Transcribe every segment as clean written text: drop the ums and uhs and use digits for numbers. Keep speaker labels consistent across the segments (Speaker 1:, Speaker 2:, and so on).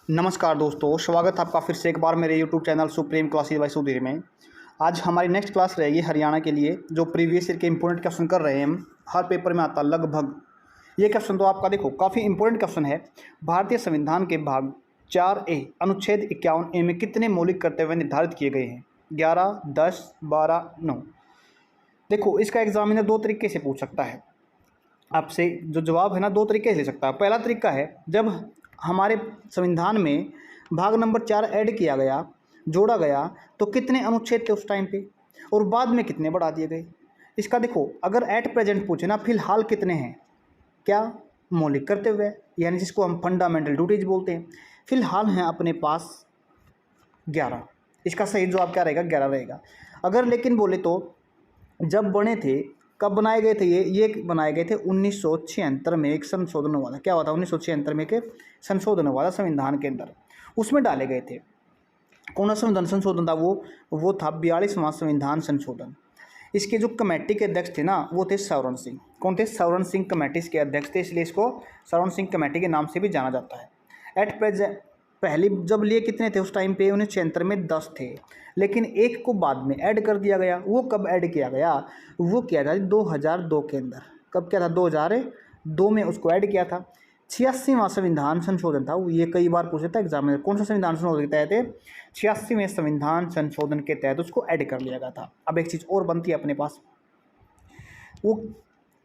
Speaker 1: नमस्कार दोस्तों, स्वागत है आपका फिर से एक बार मेरे YouTube channel supreme classes bye Sudhir में। आज हमारी नेक्स्ट क्लास रहेगी हरियाणा के लिए, जो प्रीवियस ईयर के इंपॉर्टेंट क्वेश्चन कर रहे हैं हम। हर पेपर में आता लगभग। ये क्वेश्चन तो आपका देखो काफ़ी इंपॉर्टेंट क्वेश्चन है। भारतीय संविधान के भाग 4A अनुच्छेद 51A में कितने मौलिक कर्तव्य निर्धारित किए गए हैं? 11, 10, 12, 9। देखो, इसका एग्जामिनर दो तरीके से पूछ सकता है आपसे। जो जवाब है ना, दो तरीके से ले सकता है। पहला तरीका है, जब हमारे संविधान में भाग नंबर 4 ऐड किया गया, जोड़ा गया, तो कितने अनुच्छेद थे उस टाइम पे और बाद में कितने बढ़ा दिए गए। इसका देखो, अगर एट प्रेजेंट पूछे ना, फिलहाल कितने हैं, क्या मौलिक कर्तव्य यानी जिसको हम फंडामेंटल ड्यूटीज बोलते हैं, फिलहाल हैं अपने पास 11। इसका सही जवाब क्या रहेगा? 11 रहेगा। अगर लेकिन बोले तो जब बने थे, कब बनाए गए थे? ये बनाए गए थे 1976 में। एक संशोधन हुआ था। क्या हुआ था? 1976 में के संशोधन हुआ था संविधान के अंदर, उसमें डाले गए थे। कौन सा संविधान संशोधन था? वो था 42वां संविधान संशोधन। इसके जो कमेटी के अध्यक्ष थे ना, वो थे सवर्ण सिंह। कौन थे? सवर्ण सिंह कमेटी के अध्यक्ष थे, इसलिए इसको सवर्ण सिंह कमेटी के नाम से भी जाना जाता है। एट प्रेजेंट पहली जब लिए कितने थे उस टाइम पे? 1976 में 10 थे, लेकिन एक को बाद में ऐड कर दिया गया। वो कब ऐड किया गया? वो किया था 2002 के अंदर। कब किया था? 2002 में उसको ऐड किया था। 86वां संविधान संशोधन था। ये कई बार पूछा था एग्जाम में, कौन सा संविधान संशोधन के तहत? 86वें संविधान संशोधन के तहत उसको ऐड कर लिया गया था। अब एक चीज़ और बनती है अपने पास, वो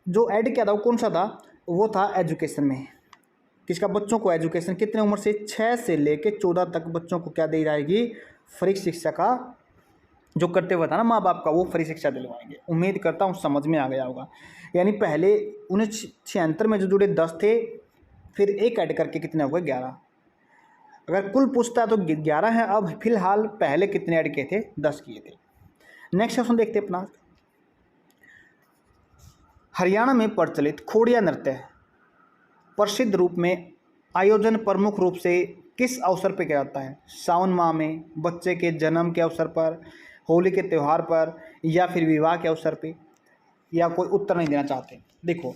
Speaker 1: जो ऐड किया था वो कौन सा था? वो था एजुकेशन में। किसका? बच्चों को एजुकेशन। कितने उम्र से? 6 से लेकर 14 तक बच्चों को क्या दी जाएगी? फ्री शिक्षा का जो कर्तव्य था ना माँ बाप का, वो फ्री शिक्षा दिलवाएंगे। उम्मीद करता हूँ समझ में आ गया होगा। यानी पहले 1976 में जो जुड़े 10 थे, फिर एक ऐड करके कितने हो गए? 11। अगर कुल पूछता है तो 11 है। अब फिलहाल पहले कितने ऐड किए थे? 10 किए थे। नेक्स्ट क्वेश्चन देखते हैं अपना। हरियाणा में प्रचलित खोड़िया नृत्य प्रसिद्ध रूप में आयोजन प्रमुख रूप से किस अवसर पर किया जाता है? सावन माह में, बच्चे के जन्म के अवसर पर, होली के त्यौहार पर, या फिर विवाह के अवसर पे, या कोई उत्तर नहीं देना चाहते? देखो,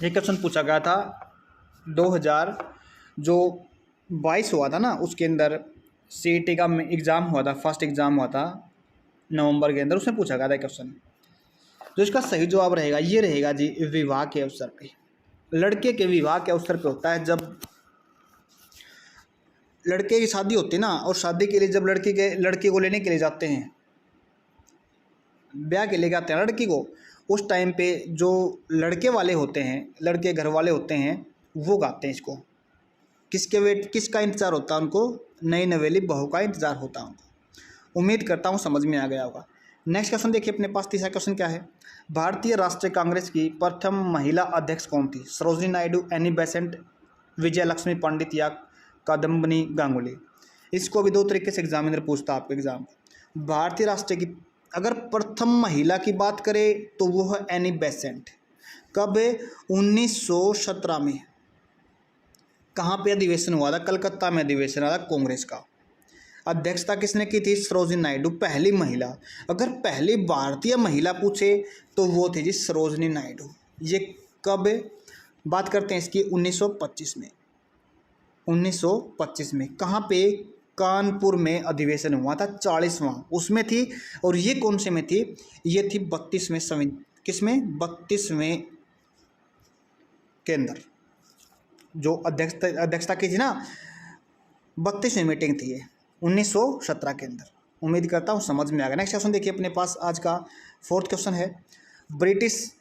Speaker 1: ये क्वेश्चन पूछा गया था 2022 हुआ था ना, उसके अंदर CET का एग्ज़ाम हुआ था। फर्स्ट एग्ज़ाम हुआ था नवंबर के अंदर, उसमें पूछा गया था क्वेश्चन। जो इसका सही जवाब रहेगा ये रहेगा जी, विवाह के अवसर पे। लड़के के विवाह के अवसर पे होता है। जब लड़के की शादी होती है ना, और शादी के लिए जब लड़की को लेने के लिए जाते हैं, ब्याह के लिए आते हैं लड़की को, उस टाइम पे जो लड़के वाले होते हैं, लड़के घर वाले होते हैं, वो गाते हैं इसको। किसका इंतज़ार होता है उनको? नई नवेली बहू का इंतज़ार होता है उनको। उम्मीद करता हूँ समझ में आ गया होगा। नेक्स्ट क्वेश्चन देखिए अपने पास। तीसरा क्वेश्चन क्या है? भारतीय राष्ट्रीय कांग्रेस की प्रथम महिला अध्यक्ष कौन थी? सरोजिनी नायडू, एनी बेसेंट, विजय लक्ष्मी पंडित, या कादम्बिनी गांगुली? इसको भी दो तरीके से एग्जामिनर पूछता है आपके एग्जाम। भारतीय राष्ट्रीय की अगर प्रथम महिला की बात करें तो वो है एनी बेसेंट। कब? 1917 में। कहाँ पे अधिवेशन हुआ था? कलकत्ता में अधिवेशन हुआ था कांग्रेस का। अध्यक्षता किसने की थी? सरोजिनी नायडू, पहली महिला। अगर पहली भारतीय महिला पूछे तो वो थी जी सरोजिनी नायडू। ये कब बात करते हैं इसकी? 1925 में। 1925 में कहाँ पे? कानपुर में अधिवेशन हुआ था, 40वां उसमें थी। और ये कौन से में थी? ये थी 32वें किसमें? 32वें के अंदर जो अध्यक्षता की थी ना, 32वीं मीटिंग थी ये 1917 के अंदर। उम्मीद करता हूँ समझ में आ गया। नेक्स्ट क्वेश्चन देखिए अपने पास। आज का फोर्थ क्वेश्चन है, ब्रिटिश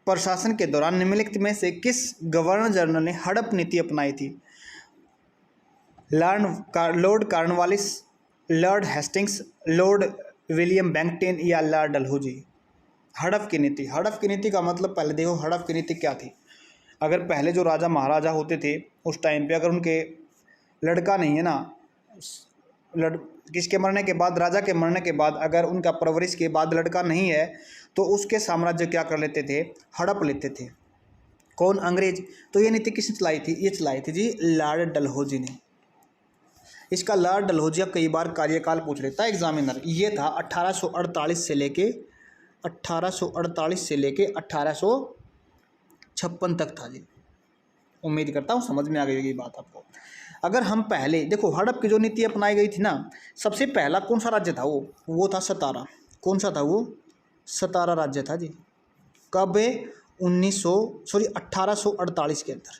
Speaker 1: प्रशासन के दौरान निम्नलिखित में से किस गवर्नर जनरल ने हड़प नीति अपनाई थी? Lord Cornwallis, Lord Hastings, Lord William Bentinck, या लॉर्ड डलहौजी? हड़प की नीति। हड़प की नीति का मतलब पहले देखो, हड़प की नीति क्या थी? अगर पहले जो राजा महाराजा होते थे उस टाइम पे, अगर उनके लड़का नहीं है ना, किसके मरने के बाद, राजा के मरने के बाद, अगर उनका परवरिश के बाद लड़का नहीं है, तो उसके साम्राज्य क्या कर लेते थे? हड़प लेते थे। कौन? अंग्रेज। तो ये नीति किसने चलाई थी? ये चलाई थी जी लॉर्ड डलहौजी ने। इसका लॉर्ड डलहौजी कई बार कार्यकाल पूछ लेता है एग्जामिनर। ये था 1848 से लेके 1856 तक था जी। उम्मीद करता हूँ समझ में आ गई होगी बात आपको। अगर हम पहले देखो हड़प की जो नीति अपनाई गई थी ना, सबसे पहला कौन सा राज्य था वो था सतारा। कौन सा था वो? सतारा राज्य था जी। कब? 1848 के अंदर,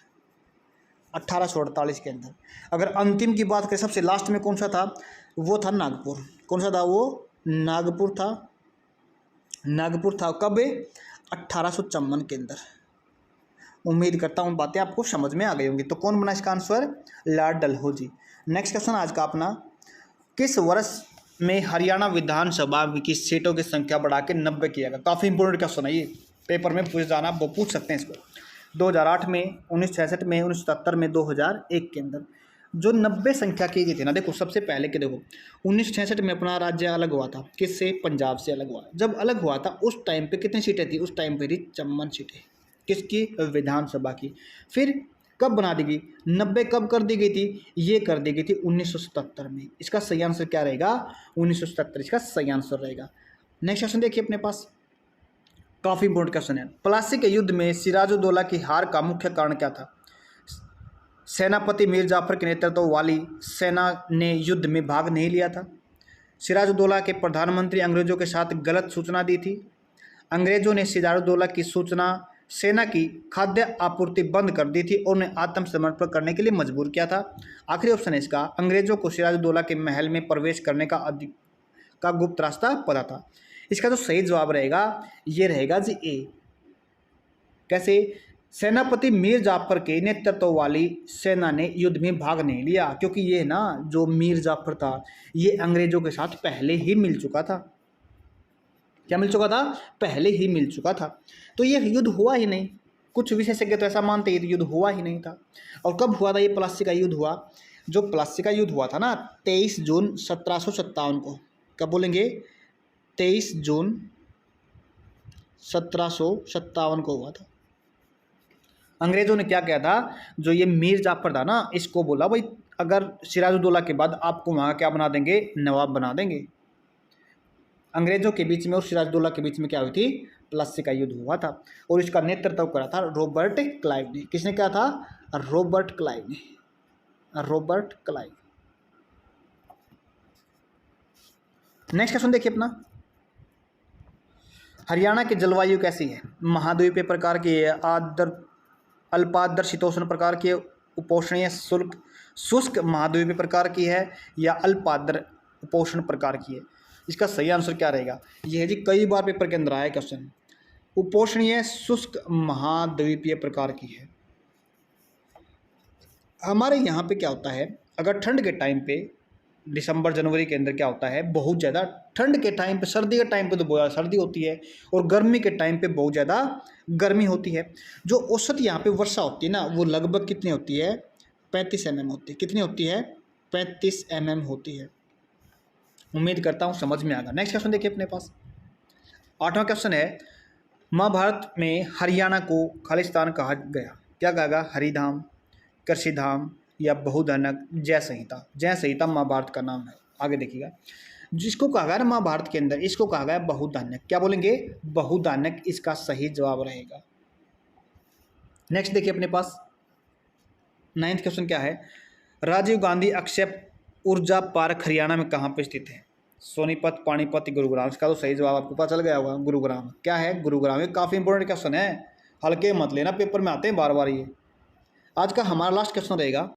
Speaker 1: 1848 के अंदर। अगर अंतिम की बात करें सबसे लास्ट में कौन सा था, वो था नागपुर। कौन सा था वो? नागपुर था। नागपुर था कब? 1854 के अंदर। उम्मीद करता हूँ बातें आपको समझ में आ गई होंगी। तो कौन बना इसका answer? Lord Dalhousie. Next question आज का अपना, किस वर्ष में हरियाणा विधानसभा की सीटों की संख्या बढ़ा के 90 किया गया? काफ़ी इंपॉर्टेंट क्वेश्चन है ये, पेपर में पूछ जाना, वो पूछ सकते हैं इसको। 2008 में, 1966 में, 1977 में, 2001 के अंदर जो 90 संख्या की गई थी ना, देखो सबसे पहले के देखो 1966 में अपना राज्य अलग हुआ था। किससे? पंजाब से अलग हुआ। जब अलग हुआ था उस टाइम पे कितनी सीटें थी? उस टाइम पे थी 54 सीटें। किसकी? विधानसभा की। फिर कब बना दी गई? 90 कब कर दी गई थी? ये कर दी गई थी 1977 में। इसका सही आंसर क्या रहेगा? 1977 इसका सही आंसर रहेगा। नेक्स्ट क्वेश्चन देखिए अपने पास, काफ़ी इंपॉर्टेंट क्वेश्चन है। प्लासी के युद्ध में सिराजुद्दौला की हार का मुख्य कारण क्या था? सेनापति मीर जाफर के नेतृत्व वाली सेना ने युद्ध में भाग नहीं लिया था। सिराजुद्दौला के प्रधानमंत्री अंग्रेजों के साथ गलत सूचना दी थी। अंग्रेजों ने सिराजुद्दौला की सूचना सेना की खाद्य आपूर्ति बंद कर दी थी और उन्हें आत्मसमर्पण करने के लिए मजबूर किया था। आखिरी ऑप्शन है इसका, अंग्रेजों को सिराजुद्दौला के महल में प्रवेश करने का गुप्त रास्ता पता था। इसका जो सही जवाब रहेगा ये रहेगा जी ए। कैसे? सेनापति मीर जाफर के नेतृत्व वाली सेना ने युद्ध में भाग नहीं लिया, क्योंकि ये ना जो मीर जाफर था ये अंग्रेजों के साथ पहले ही मिल चुका था। क्या मिल चुका था? पहले ही मिल चुका था। तो ये युद्ध हुआ ही नहीं। कुछ विशेषज्ञ तो ऐसा मानते हैं युद्ध हुआ ही नहीं था। और कब हुआ था ये प्लासी का युद्ध हुआ? जो प्लासी का युद्ध हुआ था ना 23 जून 1757 को। कब बोलेंगे? 23 जून 1757 को हुआ था। अंग्रेजों ने क्या किया था, जो ये मीर जाफर था ना इसको बोला भाई अगर सिराजुद्दौला के बाद आपको वहाँ क्या बना देंगे? नवाब बना देंगे। अंग्रेजों के बीच में और सिराजुद्दौला के बीच में क्या हुई थी? प्लासी का युद्ध हुआ था और इसका नेतृत्व करा था रॉबर्ट क्लाइव ने। किसने किया था? रॉबर्ट क्लाइव ने। Robert Clive. नेक्स्ट क्वेश्चन देखिए अपना, हरियाणा की जलवायु कैसी है? महाद्वीपीय प्रकार की है, अल्पार्द्र शीतोष्ण प्रकार की है, उपोष्णीय शुष्क महाद्वीपीय प्रकार की है, या अल्पार्द्र उपोष्ण प्रकार की है? इसका सही आंसर क्या रहेगा? यह है जी, कई बार पेपर के अंदर आया क्वेश्चन, उपोष्णीय शुष्क महाद्वीपीय प्रकार की है। हमारे यहाँ पे क्या होता है, अगर ठंड के टाइम पे दिसंबर जनवरी के अंदर क्या होता है, बहुत ज़्यादा ठंड के टाइम पे, सर्दी के टाइम पे तो बहुत ज़्यादा सर्दी होती है और गर्मी के टाइम पे बहुत ज़्यादा गर्मी होती है। जो औसत यहाँ पे वर्षा होती है ना वो लगभग कितनी होती है? 35 mm होती है। कितनी होती है? 35 mm होती है। उम्मीद करता हूँ समझ में आएगा। नेक्स्ट क्वेश्चन देखिए अपने पास, 8वां क्वेश्चन है, महाभारत में हरियाणा को खालिस्तान कहा गया, क्या कहा गया? हरिधाम, कृषिधाम, या बहुधानक, जय संहिता। जय संहिता महाभारत का नाम है। आगे देखिएगा, जिसको कहा गया महाभारत के अंदर इसको कहा गया बहुधानक। क्या बोलेंगे? बहुधानक इसका सही जवाब रहेगा। नेक्स्ट देखिए अपने पास, 9वां क्वेश्चन क्या है, राजीव गांधी अक्षय ऊर्जा पार्क हरियाणा में कहाँ पे स्थित है? सोनीपत, पानीपत, गुरुग्राम। इसका तो सही जवाब आपको पता चल गया होगा, गुरुग्राम। क्या है? गुरुग्राम। ये काफ़ी इंपॉर्टेंट क्वेश्चन है, हल्के मत लेना, पेपर में आते हैं बार बार ये। आज का हमारा लास्ट क्वेश्चन रहेगा,